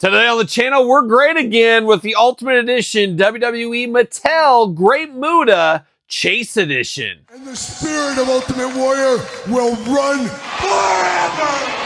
Today on the channel, we're great again with the Ultimate Edition WWE Mattel Great Muta Chase Edition. And the spirit of Ultimate Warrior will run forever!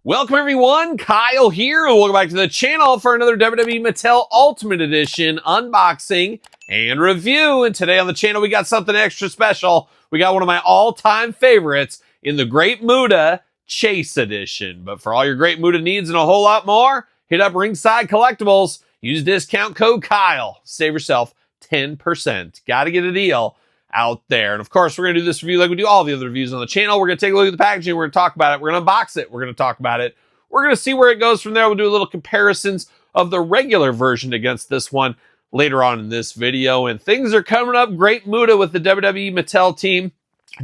Welcome everyone, Kyle here, and welcome back to the channel for another WWE Mattel Ultimate Edition unboxing and review. And today on the channel, we got something extra special. We got one of my all-time favorites in the Great Muta Chase Edition. But for all your Great Muta needs and a whole lot more, hit up Ringside Collectibles. Use discount code Kyle. Save yourself 10%. Gotta get a deal out there. And of course, we're going to do this review like we do all the other reviews on the channel. We're going to take a look at the packaging. We're going to talk about it. We're going to unbox it. We're going to talk about it. We're going to see where it goes from there. We'll do a little comparisons of the regular version against this one later on in this video. And things are coming up Great Muta with the WWE Mattel team.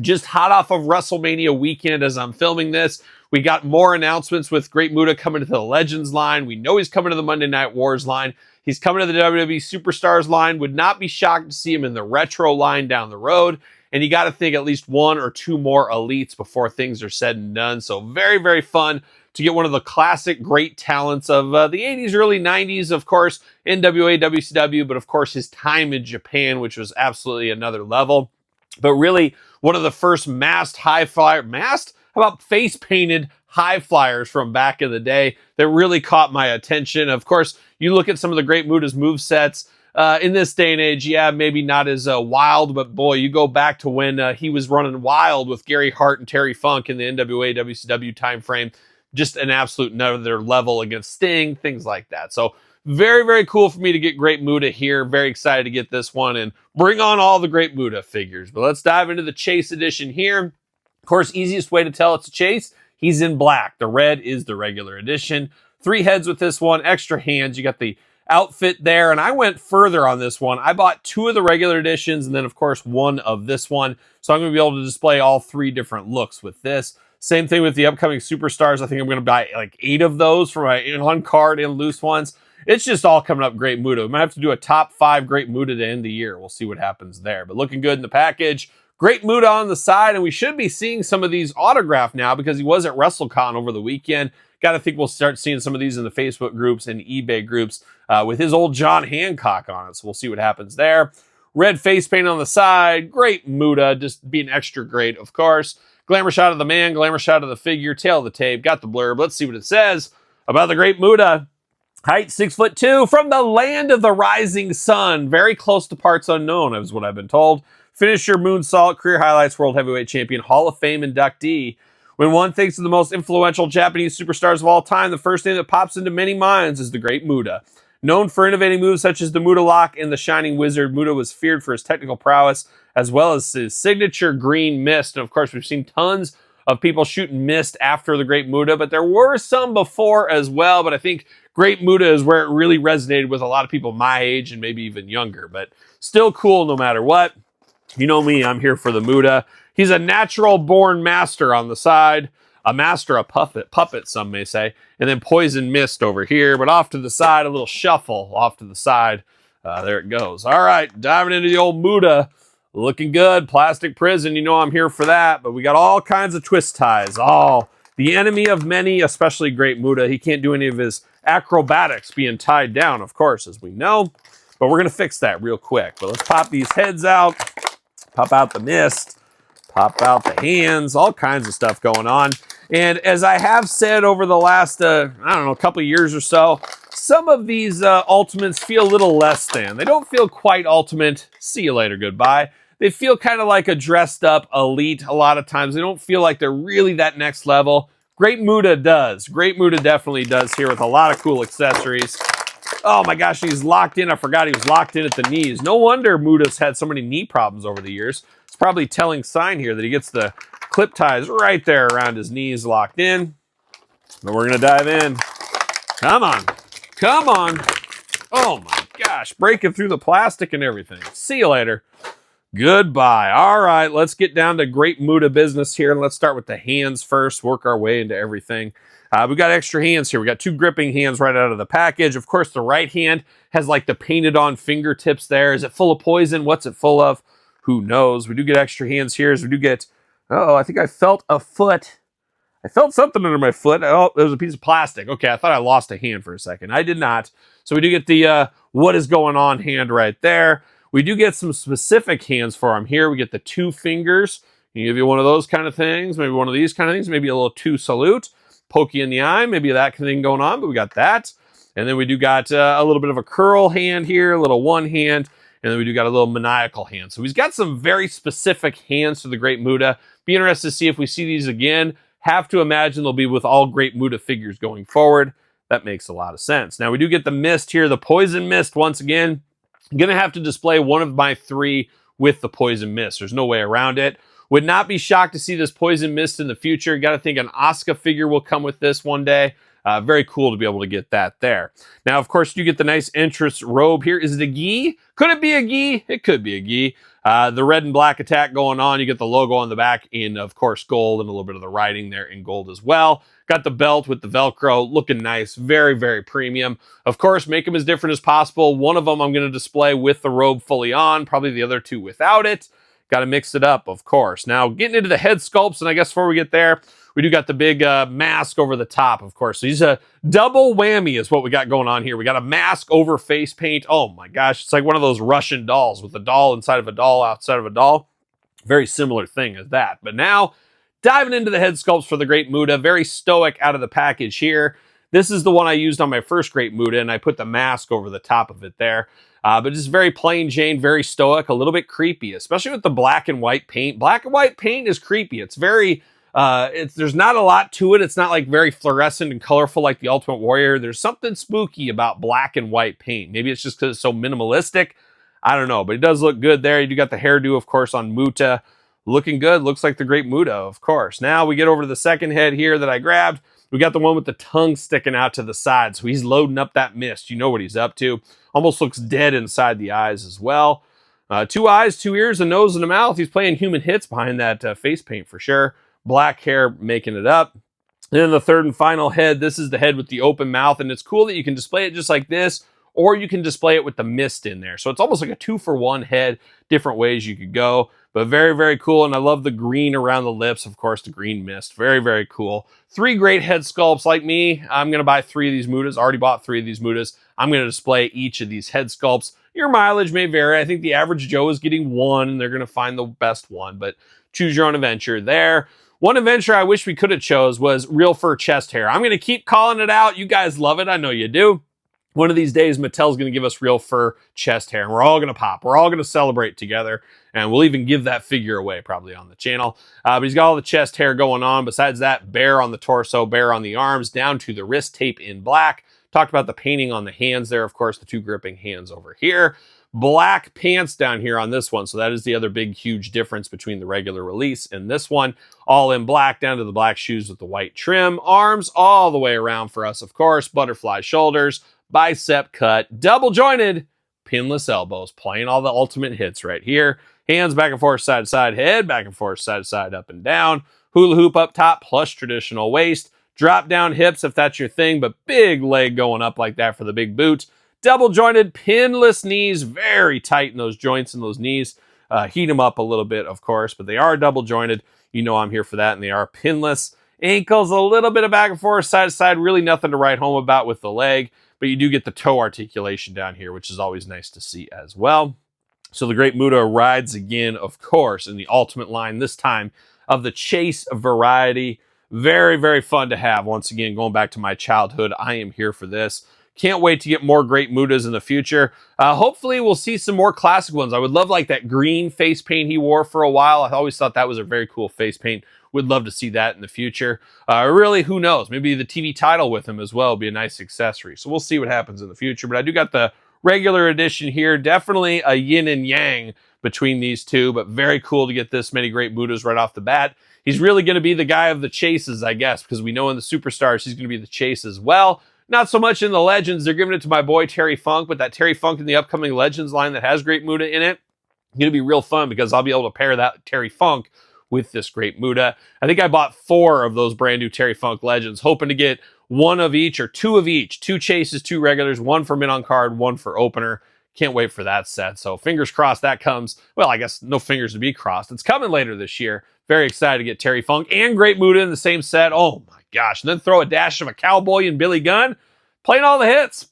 Just hot off of WrestleMania weekend as I'm filming this. We got more announcements with Great Muta coming to the Legends line. We know he's coming to the Monday Night Wars line. He's coming to the WWE Superstars line. Would not be shocked to see him in the Retro line down the road. And you got to think at least one or two more Elites before things are said and done. So very, very fun to get one of the classic great talents of the 80s, early 90s, of course, NWA, WCW, but of course his time in Japan, which was absolutely another level. But really, one of the first masked high flyer, masked? How about face painted high flyers from back in the day that really caught my attention. Of course, you look at some of the Great Muta's movesets in this day and age, yeah, maybe not as wild, but boy, you go back to when he was running wild with Gary Hart and Terry Funk in the NWA, WCW time frame. Just an absolute another level against Sting, things like that. So very, very cool for me to get Great Muta here. Very excited to get this one and bring on all the Great Muta figures. But let's dive into the Chase Edition here. Of course, easiest way to tell it's a Chase, he's in black. The red is the regular edition. 3 heads with this one, extra hands. You got the outfit there, and I went further on this one. I bought 2 of the regular editions, and then, of course, 1 of this one. So I'm going to be able to display all 3 different looks with this. Same thing with the upcoming Superstars. I think I'm going to buy like 8 of those for my on-card and loose ones. It's just all coming up Great Muta. We might have to do a top 5 Great Muta to end the year. We'll see what happens there. But looking good in the package. Great Muta on the side, and we should be seeing some of these autographed now because he was at WrestleCon over the weekend. Got to think we'll start seeing some of these in the Facebook groups and eBay groups with his old John Hancock on it. So we'll see what happens there. Red face paint on the side. Great Muta, just being extra great, of course. Glamour shot of the man, glamour shot of the figure, tail of the tape. Got the blurb. Let's see what it says about the Great Muta. Height 6'2", from the land of the rising sun. Very close to parts unknown, is what I've been told. Finisher, moonsault, career highlights, world heavyweight champion, Hall of Fame inductee. When one thinks of the most influential Japanese superstars of all time, the first name that pops into many minds is the Great Muta. Known for innovating moves such as the Muta Lock and the Shining Wizard, Muta was feared for his technical prowess as well as his signature green mist. And of course, we've seen tons of people shooting mist after the Great Muta, but there were some before as well. But I think Great Muta is where it really resonated with a lot of people my age and maybe even younger, but still cool no matter what. You know me, I'm here for the Muta. He's a natural-born master on the side. A master of puppet, some may say. And then Poison Mist over here. But off to the side, a little shuffle off to the side. There it goes. All right, diving into the old Muta. Looking good. Plastic prison, you know I'm here for that. But we got all kinds of twist ties. Oh, the enemy of many, especially Great Muta. He can't do any of his acrobatics being tied down, of course, as we know. But we're going to fix that real quick. But let's pop these heads out. Pop out the mist, pop out the hands, all kinds of stuff going on. And as I have said over the last, I don't know, couple of years or so, some of these Ultimates feel a little less than. They don't feel quite Ultimate. See you later, goodbye. They feel kind of like a dressed up Elite a lot of times. They don't feel like they're really that next level. Great Muta does. Great Muta definitely does here with a lot of cool accessories. Oh my gosh, he's locked in. I forgot he was locked in at the knees. No wonder Muta's had so many knee problems over the years. It's probably a telling sign here that he gets the clip ties right there around his knees locked in. But we're going to dive in. Come on. Come on. Oh my gosh, breaking through the plastic and everything. See you later. Goodbye. All right, let's get down to great Muta business here, and let's start with the hands first, work our way into everything. We got extra hands here. We got 2 gripping hands right out of the package. Of course, the right hand has like the painted on fingertips there. Is it full of poison? What's it full of? Who knows? We do get extra hands here. We do get, I think I felt a foot. I felt something under my foot. Oh, it was a piece of plastic. Okay, I thought I lost a hand for a second. I did not. So we do get the what is going on hand right there. We do get some specific hands for him here. We get the 2 fingers. Can give you one of those kind of things, maybe one of these kind of things, maybe a little 2 salute. Poke you in the eye, maybe that kind of thing going on, but we got that. And then we do got a little bit of a curl hand here, a little one hand, and then we do got a little maniacal hand. So he's got some very specific hands to the Great Muta. Be interested to see if we see these again. Have to imagine they'll be with all Great Muta figures going forward. That makes a lot of sense. Now we do get the mist here, the poison mist once again. I'm going to have to display one of my 3 with the poison mist. There's no way around it. Would not be shocked to see this poison mist in the future. Got to think an Asuka figure will come with this one day. Very cool to be able to get that there. Now, of course, you get the nice entrance robe here. Is it a gi? Could it be a gi? It could be a gi. The red and black attack going on. You get the logo on the back in, of course, gold, and a little bit of the writing there in gold as well. Got the belt with the Velcro, looking nice. Very, very premium. Of course, make them as different as possible. One of them I'm going to display with the robe fully on, probably the other 2 without it. Got to mix it up, of course. Now, getting into the head sculpts, and I guess before we get there, we do got the big mask over the top, of course. So he's a double whammy is what we got going on here. We got a mask over face paint. Oh my gosh, it's like one of those Russian dolls with a doll inside of a doll outside of a doll. Very similar thing as that. But now, diving into the head sculpts for the Great Muta. Very stoic out of the package here. This is the one I used on my first Great Muta, and I put the mask over the top of it there. But just very plain Jane, very stoic, a little bit creepy, especially with the black and white paint. Black and white paint is creepy. It's very, there's not a lot to it. It's not like very fluorescent and colorful like the Ultimate Warrior. There's something spooky about black and white paint. Maybe it's just because it's so minimalistic. I don't know, but it does look good there. You do got the hairdo, of course, on Muta. Looking good. Looks like the Great Muta, of course. Now we get over to the second head here that I grabbed. We got the one with the tongue sticking out to the side. So he's loading up that mist. You know what he's up to. Almost looks dead inside the eyes as well. 2 eyes, 2 ears, a nose, and a mouth. He's playing human hits behind that face paint for sure. Black hair making it up. And then the third and final head. This is the head with the open mouth. And it's cool that you can display it just like this, or you can display it with the mist in there. So it's almost like a 2-for-1 head. Different ways you could go. But very, very cool. And I love the green around the lips. Of course, the green mist. Very, very cool. 3 great head sculpts like me. I'm going to buy 3 of these Mutas. Already bought 3 of these Mutas. I'm going to display each of these head sculpts. Your mileage may vary. I think the average Joe is getting 1, and they're going to find the best one. But choose your own adventure there. One adventure I wish we could have chose was real fur chest hair. I'm going to keep calling it out. You guys love it. I know you do. One of these days, Mattel's going to give us real fur chest hair, and we're all going to pop. We're all going to celebrate together, and we'll even give that figure away probably on the channel. But he's got all the chest hair going on. Besides that, bear on the torso, bear on the arms, down to the wrist tape in black. Talked about the painting on the hands there. Of course, the 2 gripping hands over here. Black pants down here on this one. So that is the other big, huge difference between the regular release and this one. All in black, down to the black shoes with the white trim. Arms all the way around for us, of course. Butterfly shoulders. Bicep cut, double jointed, pinless elbows, playing all the ultimate hits right here. Hands back and forth, side to side, head back and forth, side to side, up and down. Hula hoop up top, plus traditional waist. Drop down hips if that's your thing, but big leg going up like that for the big boot. Double jointed, pinless knees, very tight in those joints and those knees. Heat them up a little bit, of course, but they are double jointed. You know I'm here for that, and they are pinless. Ankles, a little bit of back and forth, side to side, really nothing to write home about with the leg. But you do get the toe articulation down here, which is always nice to see as well. So the Great Muta rides again, of course, in the ultimate line, this time of the Chase variety. Very, very fun to have. Once again, going back to my childhood, I am here for this. Can't wait to get more Great Mutas in the future. Hopefully, we'll see some more classic ones. I would love like that green face paint he wore for a while. I always thought that was a very cool face paint. Would love to see that in the future. Really, who knows? Maybe the TV title with him as well would be a nice accessory. So we'll see what happens in the future. But I do got the regular edition here. Definitely a yin and yang between these two, but very cool to get this many Great Mutas right off the bat. He's really going to be the guy of the chases, I guess, because we know in the Superstars he's going to be the chase as well. Not so much in the Legends. They're giving it to my boy Terry Funk, but that Terry Funk in the upcoming Legends line that has Great Muta in it, going to be real fun because I'll be able to pair that Terry Funk with this Great Muta. I think I bought 4 of those brand new Terry Funk Legends, hoping to get 1 of each or 2 of each. 2 chases, 2 regulars, 1 for mid on card, 1 for opener. Can't wait for that set. So fingers crossed that comes. Well, I guess no fingers to be crossed. It's coming later this year. Very excited to get Terry Funk and Great Muta in the same set. Oh my gosh. And then throw a dash of a Cowboy and Billy Gunn. Playing all the hits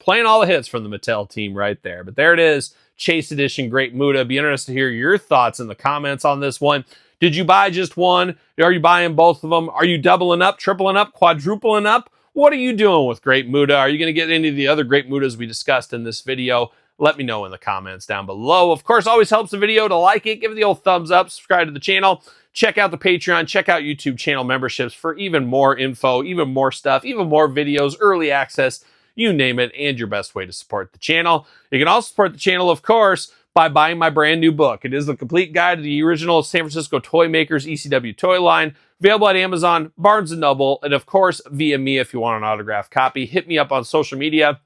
from the Mattel team right there. But there it is. Chase Edition Great Muta. Be interested to hear your thoughts in the comments on this one. Did you buy just one? Are you buying both of them? Are you doubling up, tripling up, quadrupling up? What are you doing with Great Muta? Are you going to get any of the other Great Mutas we discussed in this video? Let me know in the comments down below. Of course, always helps the video to like it, give it the old thumbs up, subscribe to the channel, check out the Patreon, check out YouTube channel memberships for even more info, even more stuff, even more videos, early access, you name it, and your best way to support the channel. You can also support the channel, of course, by buying my brand new book. It is the complete guide to the original San Francisco Toy Makers ECW toy line, available at Amazon, Barnes & Noble, and of course, via me if you want an autographed copy. Hit me up on social media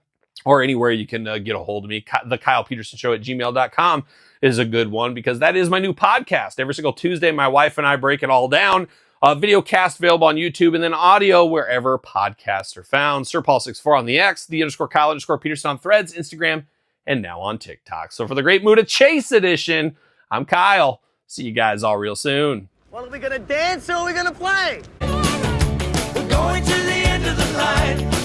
or anywhere you can get a hold of me. TheKylePetersonShow at gmail.com is a good one because that is my new podcast. Every single Tuesday, my wife and I break it all down. Video cast available on YouTube and then audio wherever podcasts are found. SirPaul64 on the X, _Kyle_Peterson on Threads, Instagram, and now on TikTok. So for the Great Muta Chase Edition, I'm Kyle. See you guys all real soon. Well, are we gonna dance or are we gonna play? We're going to the end of the line.